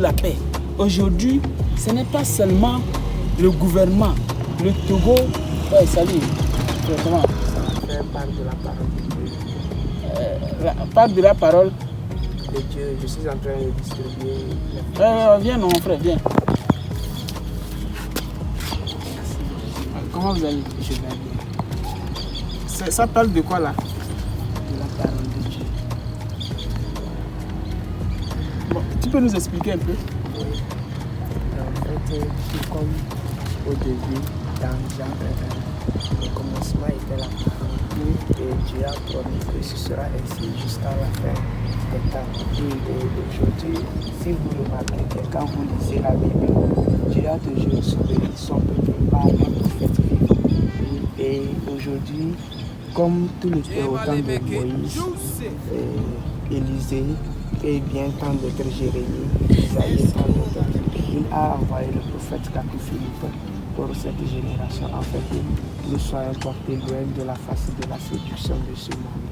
la paix. Aujourd'hui, ce n'est pas seulement le gouvernement, le Togo. Ouais, salut. Comment? Faire part de la parole de Dieu. La part de la parole De Dieu, je suis en train de distribuer. Viens, non, mon frère, viens. Comment vous allez? Je vais bien. Ça parle de quoi là? De la parole de Dieu. Bon, tu peux nous expliquer un peu? Oui. En fait, tout comme au début, dans Jean 1, le commencement était la parole. Et Dieu a promis que ce sera ainsi jusqu'à la fin des temps. Et aujourd'hui, si vous remarquez que quand vous lisez la Bible, Dieu a toujours souvenu son peuple par un prophète vivant. Et aujourd'hui, comme tout le temps au temps de Moïse, Élisée, et bien temps d'être Jérémie, Isaïe, temps d'être, il a envoyé le prophète Philippe pour cette génération, en fait, que nous soyons portés loin de la face de la séduction de ce monde.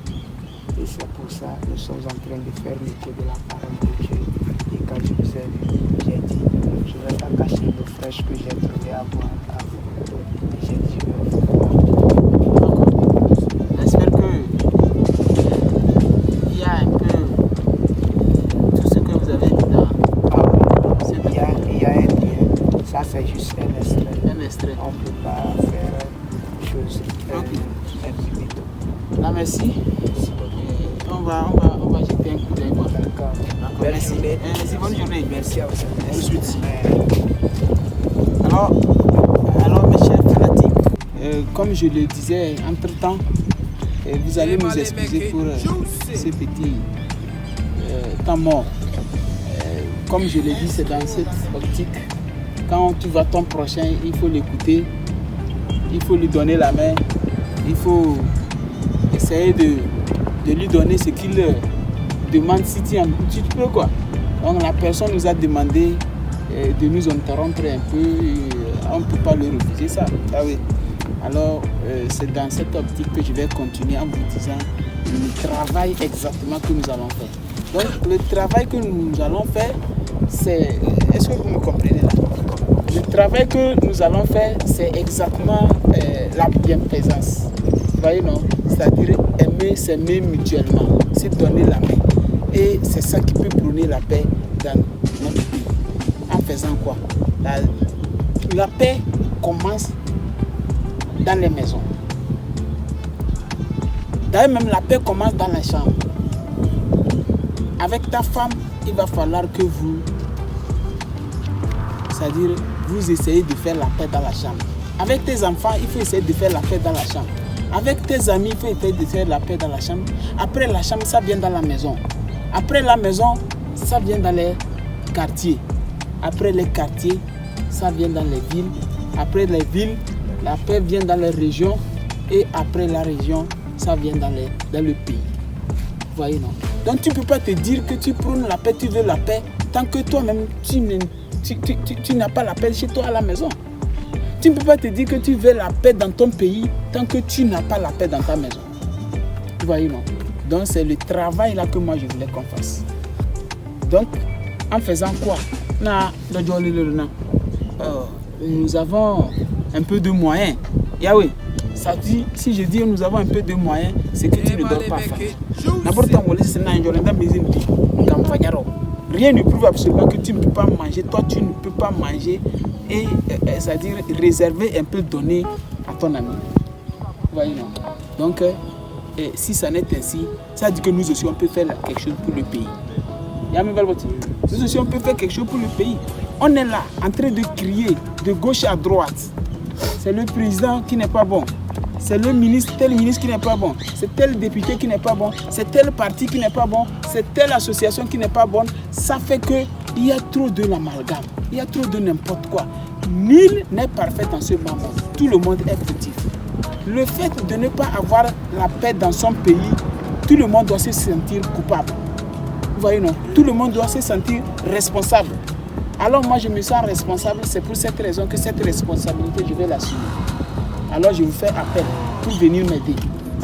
Et c'est pour ça que nous sommes en train de faire l'écho de la parole de Dieu. Et quand je vous ai vu, j'ai dit, je ne vais pas cacher le fraîche que j'ai trouvé à boire à vous. Et j'ai dit, je vais vous voir. J'espère que il y a un peu tout ce que vous avez dit dans. Il y a un lien. Ça, c'est juste un extrait. Un extrait. On ne peut pas faire une chose. Là, merci. On va jeter un coup d'œil. D'accord. Merci. Merci, bonne journée. Merci à vous. Tout de suite. Alors mes chers fanatiques, comme je le disais entre-temps, vous allez nous excuser pour ce petit temps mort. Comme je l'ai dit, c'est dans cette optique. Quand tu vois ton prochain, il faut l'écouter, il faut lui donner la main, il faut essayer de lui donner ce qu'il demande si tu peux quoi. Donc la personne nous a demandé de nous interrompre un peu, on ne peut pas le refuser ça. Ah oui. Alors c'est dans cette optique que je vais continuer en vous disant le travail exactement que nous allons faire. Donc le travail que nous allons faire, c'est... Est-ce que vous me comprenez là? Le travail que nous allons faire, c'est exactement la bienfaisance. Vous voyez, non? C'est-à-dire aimer, s'aimer mutuellement, se donner la main. Et c'est ça qui peut prôner la paix dans notre pays. En faisant quoi? La paix commence dans les maisons. D'ailleurs, même la paix commence dans la chambre. Avec ta femme, il va falloir que vous, c'est-à-dire vous essayez de faire la paix dans la chambre. Avec tes enfants, il faut essayer de faire la paix dans la chambre. Avec tes amis, il faut essayer de faire la paix dans la chambre. Après la chambre, ça vient dans la maison. Après la maison, ça vient dans les quartiers. Après les quartiers, ça vient dans les villes. Après les villes, la paix vient dans les régions. Et après la région, ça vient dans le pays. Vous voyez, non? Donc tu ne peux pas te dire que tu prônes la paix, tu veux la paix, tant que toi-même, tu n'as pas la paix chez toi à la maison. Tu ne peux pas te dire que tu veux la paix dans ton pays, tant que tu n'as pas la paix dans ta maison. Vous voyez, non? Donc c'est le travail là que moi je voulais qu'on fasse. Donc, en faisant quoi? Nous avons un peu de moyens. Yahweh, ça dit, si je dis nous avons un peu de moyens, c'est que tu ne dois pas faire. Rien ne prouve absolument que tu ne peux pas manger. Toi, tu ne peux pas manger et c'est-à-dire réserver un peu donné à ton ami. Vous voyez, non? Donc, si ça n'est ainsi, ça dit que nous aussi, on peut faire quelque chose pour le pays. Nous aussi, on peut faire quelque chose pour le pays. On est là, en train de crier de gauche à droite. C'est le président qui n'est pas bon. C'est le ministre, tel ministre qui n'est pas bon. C'est tel député qui n'est pas bon. C'est tel parti qui n'est pas bon. C'est telle association qui n'est pas bonne. Ça fait qu'il y a trop de l'amalgame. Il y a trop de n'importe quoi. Nul n'est parfait en ce moment. Tout le monde est fautif. Le fait de ne pas avoir la paix dans son pays, tout le monde doit se sentir coupable. Vous voyez, non? Tout le monde doit se sentir responsable. Alors moi, je me sens responsable. C'est pour cette raison que cette responsabilité, je vais l'assumer. Alors je vous fais appel pour venir m'aider.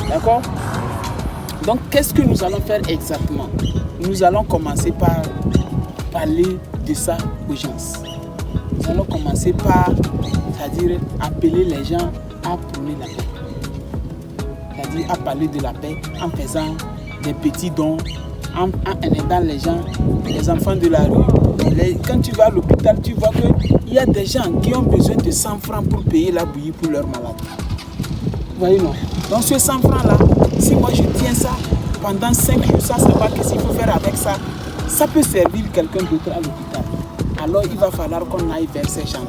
D'accord? Donc qu'est-ce que nous allons faire exactement? Nous allons commencer par parler de ça aux gens. Nous allons commencer par, c'est-à-dire appeler les gens à prôner la paix. C'est-à-dire à parler de la paix en faisant des petits dons, en aidant les gens, les enfants de la rue. Quand tu vas à l'hôpital, tu vois qu'il y a des gens qui ont besoin de 100 francs pour payer la bouillie pour leur malade. Vous voyez, non? Donc ce 100 francs-là, si moi je tiens ça pendant 5 jours, sans savoir qu'est-ce qu'il faut faire avec ça, ça peut servir quelqu'un d'autre à l'hôpital. Alors il va falloir qu'on aille vers ces gens.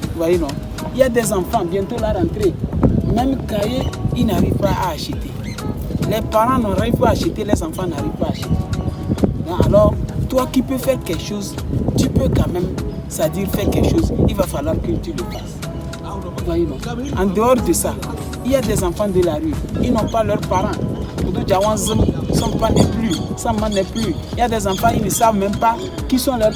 Vous voyez, non? Il y a des enfants, bientôt la rentrée, même cahier, ils n'arrivent pas à acheter. Les parents n'arrivent pas à acheter, les enfants n'arrivent pas à acheter. Alors, toi qui peux faire quelque chose, tu peux quand même, c'est-à-dire faire quelque chose, il va falloir que tu le fasses. Vous voyez, non? En dehors de ça, il y a des enfants de la rue, ils n'ont pas leurs parents. Ils ne sont pas nés plus, ça n'est plus. Il y a des enfants, ils ne savent même pas qui sont leurs